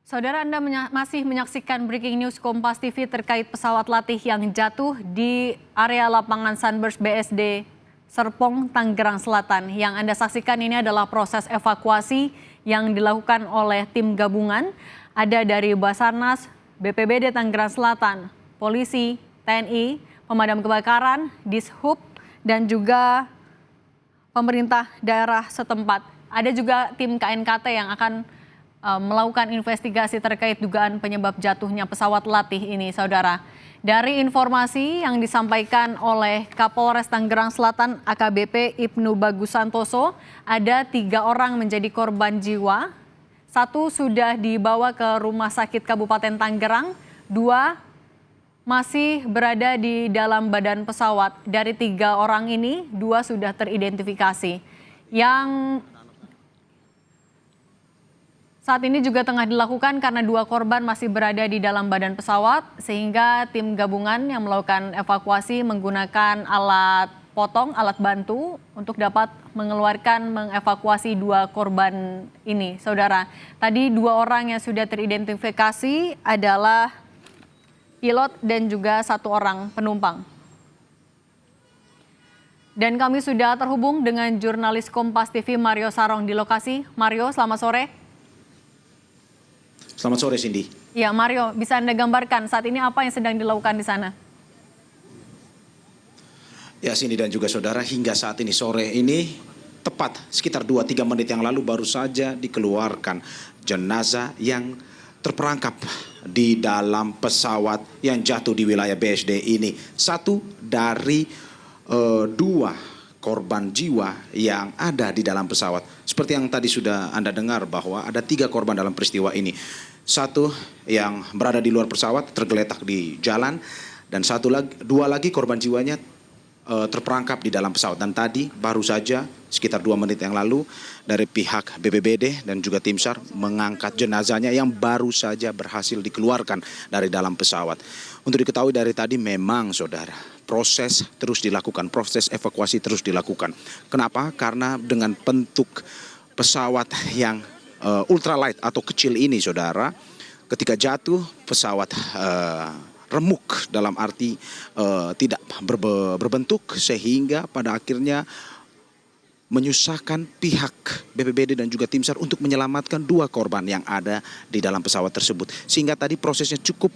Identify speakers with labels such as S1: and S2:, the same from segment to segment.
S1: Saudara, Anda masih menyaksikan Breaking News Kompas TV terkait pesawat latih yang jatuh di area lapangan Sunburst BSD Serpong, Tangerang Selatan. Yang Anda saksikan ini adalah proses evakuasi yang dilakukan oleh tim gabungan. Ada dari Basarnas, BPBD Tangerang Selatan, Polisi, TNI, Pemadam Kebakaran, Dishub, dan juga pemerintah daerah setempat. Ada juga tim KNKT yang akan melakukan investigasi terkait dugaan penyebab jatuhnya pesawat latih ini, saudara. Dari informasi yang disampaikan oleh Kapolres Tangerang Selatan AKBP Ibnu Bagus Santoso, ada 3 orang menjadi korban jiwa. 1 sudah dibawa ke Rumah Sakit Kabupaten Tangerang, 2 masih berada di dalam badan pesawat. Dari 3 orang ini, 2 sudah teridentifikasi. Yang saat ini juga tengah dilakukan karena 2 korban masih berada di dalam badan pesawat, sehingga tim gabungan yang melakukan evakuasi menggunakan alat potong, alat bantu untuk dapat mengevakuasi 2 korban ini. Saudara, tadi 2 orang yang sudah teridentifikasi adalah pilot dan juga 1 orang penumpang. Dan kami sudah terhubung dengan jurnalis Kompas TV Mario Sarong di lokasi. Mario, selamat sore.
S2: Selamat sore, Cindy.
S1: Ya, Mario, bisa Anda gambarkan saat ini apa yang sedang dilakukan di sana?
S2: Ya, Cindy dan juga saudara, hingga saat ini sore ini, tepat sekitar 2-3 menit yang lalu baru saja dikeluarkan jenazah yang terperangkap di dalam pesawat yang jatuh di wilayah BSD ini. 1 dari 2 korban jiwa yang ada di dalam pesawat. Seperti yang tadi sudah Anda dengar bahwa ada 3 korban dalam peristiwa ini. 1 yang berada di luar pesawat tergeletak di jalan, dan 2 lagi korban jiwanya terperangkap di dalam pesawat. Dan tadi baru saja sekitar 2 menit yang lalu dari pihak BPBD dan juga tim SAR mengangkat jenazahnya yang baru saja berhasil dikeluarkan dari dalam pesawat. Untuk diketahui dari tadi memang, saudara, proses terus dilakukan, proses evakuasi terus dilakukan. Kenapa? Karena dengan bentuk pesawat yang ultralight atau kecil ini, saudara, ketika jatuh pesawat remuk, dalam arti tidak berbentuk, sehingga pada akhirnya menyusahkan pihak BPBD dan juga tim SAR untuk menyelamatkan 2 korban yang ada di dalam pesawat tersebut. Sehingga tadi prosesnya cukup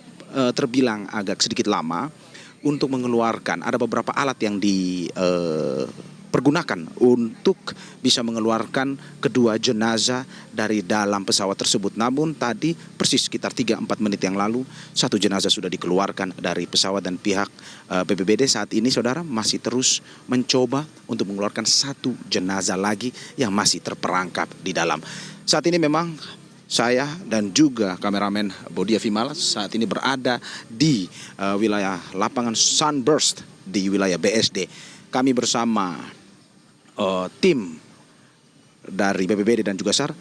S2: terbilang agak sedikit lama untuk mengeluarkan. Ada beberapa alat yang dipergunakan untuk bisa mengeluarkan kedua jenazah dari dalam pesawat tersebut. Namun tadi persis sekitar 3-4 menit yang lalu 1 jenazah sudah dikeluarkan dari pesawat, dan pihak BPBD saat ini, saudara, masih terus mencoba untuk mengeluarkan 1 jenazah lagi yang masih terperangkap di dalam. Saat ini memang saya dan juga kameramen Bodia Vimala saat ini berada di wilayah lapangan Sunburst di wilayah BSD. Kami bersama tim dari BPBD dan juga SAR,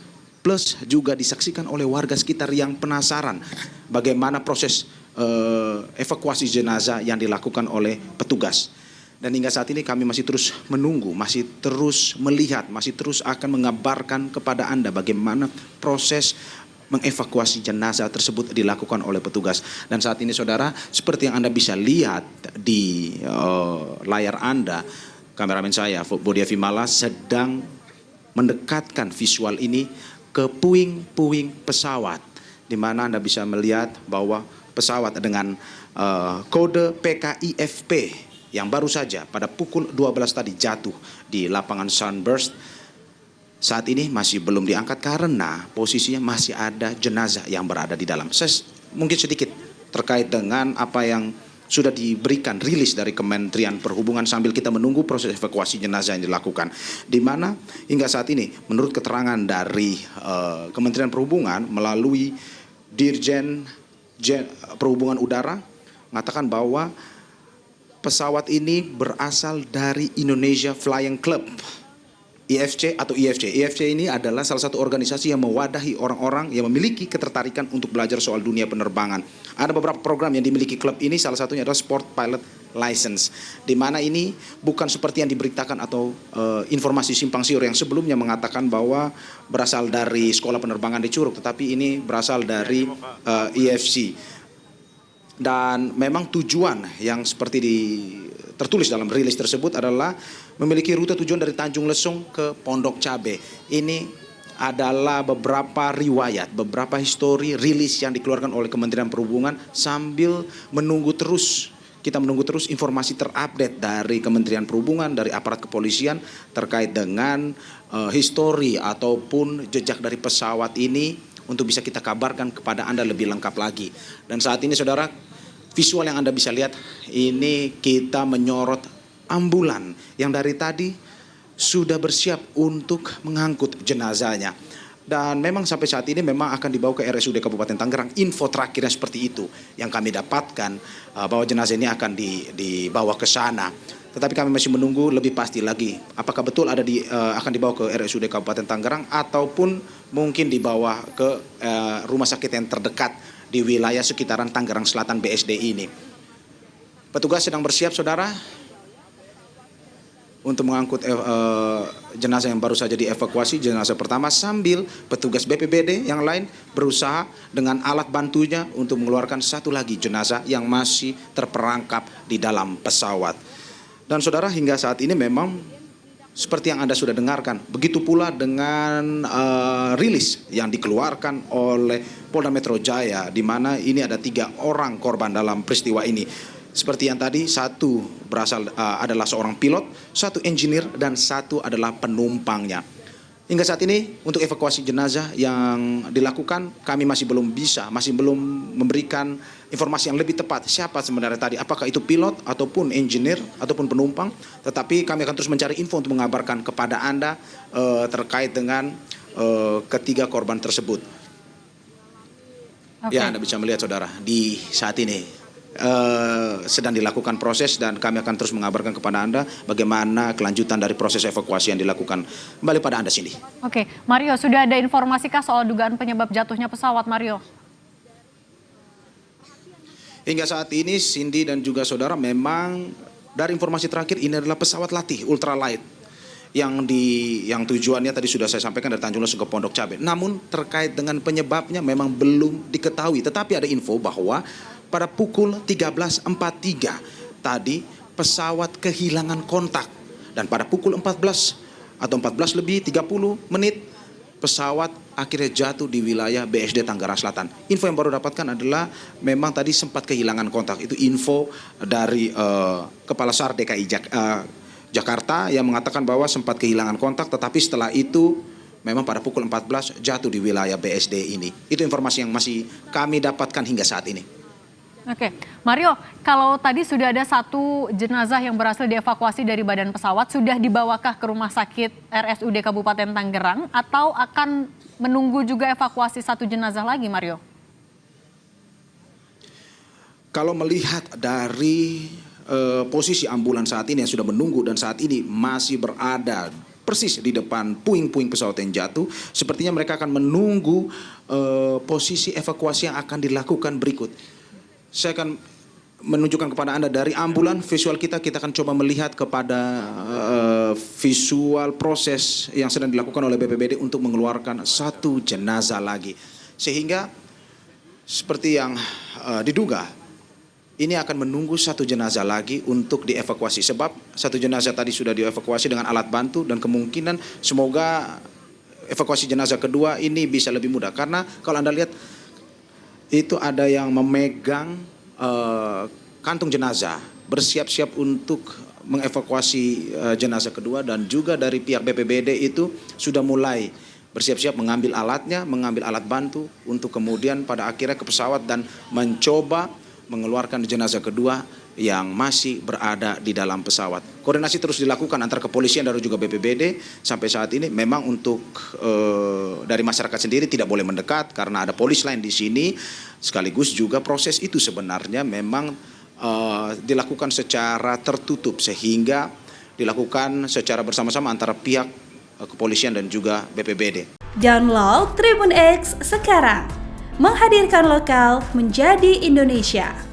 S2: plus juga disaksikan oleh warga sekitar yang penasaran bagaimana proses evakuasi jenazah yang dilakukan oleh petugas. Dan hingga saat ini kami masih terus menunggu, masih terus melihat, masih terus akan mengabarkan kepada Anda bagaimana proses mengevakuasi jenazah tersebut dilakukan oleh petugas. Dan saat ini, saudara, seperti yang Anda bisa lihat di layar Anda, kameramen saya, Bodia Vimala, sedang mendekatkan visual ini ke puing-puing pesawat, di mana Anda bisa melihat bahwa pesawat dengan kode PKIFP yang baru saja pada pukul 12 tadi jatuh di lapangan Sunburst, saat ini masih belum diangkat karena posisinya masih ada jenazah yang berada di dalam. Saya mungkin sedikit terkait dengan apa yang sudah diberikan rilis dari Kementerian Perhubungan sambil kita menunggu proses evakuasi jenazah yang dilakukan. Di mana hingga saat ini menurut keterangan dari Kementerian Perhubungan melalui Dirjen Perhubungan Udara mengatakan bahwa pesawat ini berasal dari Indonesia Flying Club, IFC atau IFC. IFC ini adalah salah satu organisasi yang mewadahi orang-orang yang memiliki ketertarikan untuk belajar soal dunia penerbangan. Ada beberapa program yang dimiliki klub ini, salah satunya adalah Sport Pilot license, di mana ini bukan seperti yang diberitakan atau informasi simpang siur yang sebelumnya mengatakan bahwa berasal dari sekolah penerbangan di Curug, tetapi ini berasal dari IFC. Dan memang tujuan yang seperti tertulis dalam rilis tersebut adalah memiliki rute tujuan dari Tanjung Lesung ke Pondok Cabe. Ini adalah beberapa riwayat, beberapa histori rilis yang dikeluarkan oleh Kementerian Perhubungan sambil kita menunggu terus informasi terupdate dari Kementerian Perhubungan, dari aparat kepolisian terkait dengan histori ataupun jejak dari pesawat ini untuk bisa kita kabarkan kepada Anda lebih lengkap lagi. Dan saat ini saudara, visual yang Anda bisa lihat ini kita menyorot ambulan yang dari tadi sudah bersiap untuk mengangkut jenazahnya. Dan memang sampai saat ini memang akan dibawa ke RSUD Kabupaten Tangerang. Info terakhirnya seperti itu yang kami dapatkan, bahwa jenazah ini akan dibawa ke sana. Tetapi kami masih menunggu lebih pasti lagi apakah betul akan dibawa ke RSUD Kabupaten Tangerang ataupun mungkin dibawa ke rumah sakit yang terdekat di wilayah sekitaran Tangerang Selatan BSD ini. Petugas sedang bersiap saudara untuk mengangkut jenazah yang baru saja dievakuasi, jenazah pertama, sambil petugas BPBD yang lain berusaha dengan alat bantunya untuk mengeluarkan satu lagi jenazah yang masih terperangkap di dalam pesawat. Dan saudara, hingga saat ini memang seperti yang Anda sudah dengarkan, begitu pula dengan rilis yang dikeluarkan oleh Polda Metro Jaya, di mana ini ada 3 orang korban dalam peristiwa ini. Seperti yang tadi, satu adalah seorang pilot, satu engineer, dan satu adalah penumpangnya. Hingga saat ini untuk evakuasi jenazah yang dilakukan, kami masih belum memberikan informasi yang lebih tepat siapa sebenarnya tadi, apakah itu pilot ataupun engineer ataupun penumpang. Tetapi kami akan terus mencari info untuk mengabarkan kepada Anda terkait dengan ketiga korban tersebut. Okay. Ya, Anda bisa melihat saudara, di saat ini sedang dilakukan proses dan kami akan terus mengabarkan kepada Anda bagaimana kelanjutan dari proses evakuasi yang dilakukan. Kembali pada Anda, Cindy.
S1: Oke, Mario, sudah ada informasikah soal dugaan penyebab jatuhnya pesawat, Mario?
S2: Hingga saat ini, Cindy dan juga saudara, memang dari informasi terakhir ini adalah pesawat latih ultralight yang tujuannya tadi sudah saya sampaikan dari Tanjung Lesung ke Pondok Cabe. Namun terkait dengan penyebabnya memang belum diketahui. Tetapi ada info bahwa pada pukul 13.43 tadi pesawat kehilangan kontak, dan pada pukul 14 atau 14 lebih 30 menit pesawat akhirnya jatuh di wilayah BSD Tangerang Selatan. Info yang baru dapatkan adalah memang tadi sempat kehilangan kontak. Itu info dari Kepala SAR DKI Jakarta yang mengatakan bahwa sempat kehilangan kontak, tetapi setelah itu memang pada pukul 14 jatuh di wilayah BSD ini. Itu informasi yang masih kami dapatkan hingga saat ini.
S1: Oke, Mario, kalau tadi sudah ada satu jenazah yang berhasil dievakuasi dari badan pesawat, sudah dibawakah ke rumah sakit RSUD Kabupaten Tangerang atau akan menunggu juga evakuasi satu jenazah lagi, Mario?
S2: Kalau melihat dari posisi ambulans saat ini yang sudah menunggu dan saat ini masih berada persis di depan puing-puing pesawat yang jatuh, sepertinya mereka akan menunggu posisi evakuasi yang akan dilakukan berikut. Saya akan menunjukkan kepada Anda dari ambulan visual kita akan coba melihat kepada visual proses yang sedang dilakukan oleh BPBD untuk mengeluarkan satu jenazah lagi. Sehingga seperti yang diduga, ini akan menunggu satu jenazah lagi untuk dievakuasi. Sebab satu jenazah tadi sudah dievakuasi dengan alat bantu dan kemungkinan semoga evakuasi jenazah kedua ini bisa lebih mudah. Karena kalau Anda lihat, itu ada yang memegang kantung jenazah, bersiap-siap untuk mengevakuasi jenazah kedua, dan juga dari pihak BPBD itu sudah mulai bersiap-siap mengambil alatnya, mengambil alat bantu untuk kemudian pada akhirnya ke pesawat dan mencoba mengeluarkan jenazah kedua yang masih berada di dalam pesawat. Koordinasi terus dilakukan antara kepolisian dan juga BPBD. Sampai saat ini memang untuk dari masyarakat sendiri tidak boleh mendekat karena ada polis lain di sini. Sekaligus juga proses itu sebenarnya memang dilakukan secara tertutup, sehingga dilakukan secara bersama-sama antara pihak kepolisian dan juga BPBD.
S3: Download Tribun X sekarang, menghadirkan lokal menjadi Indonesia.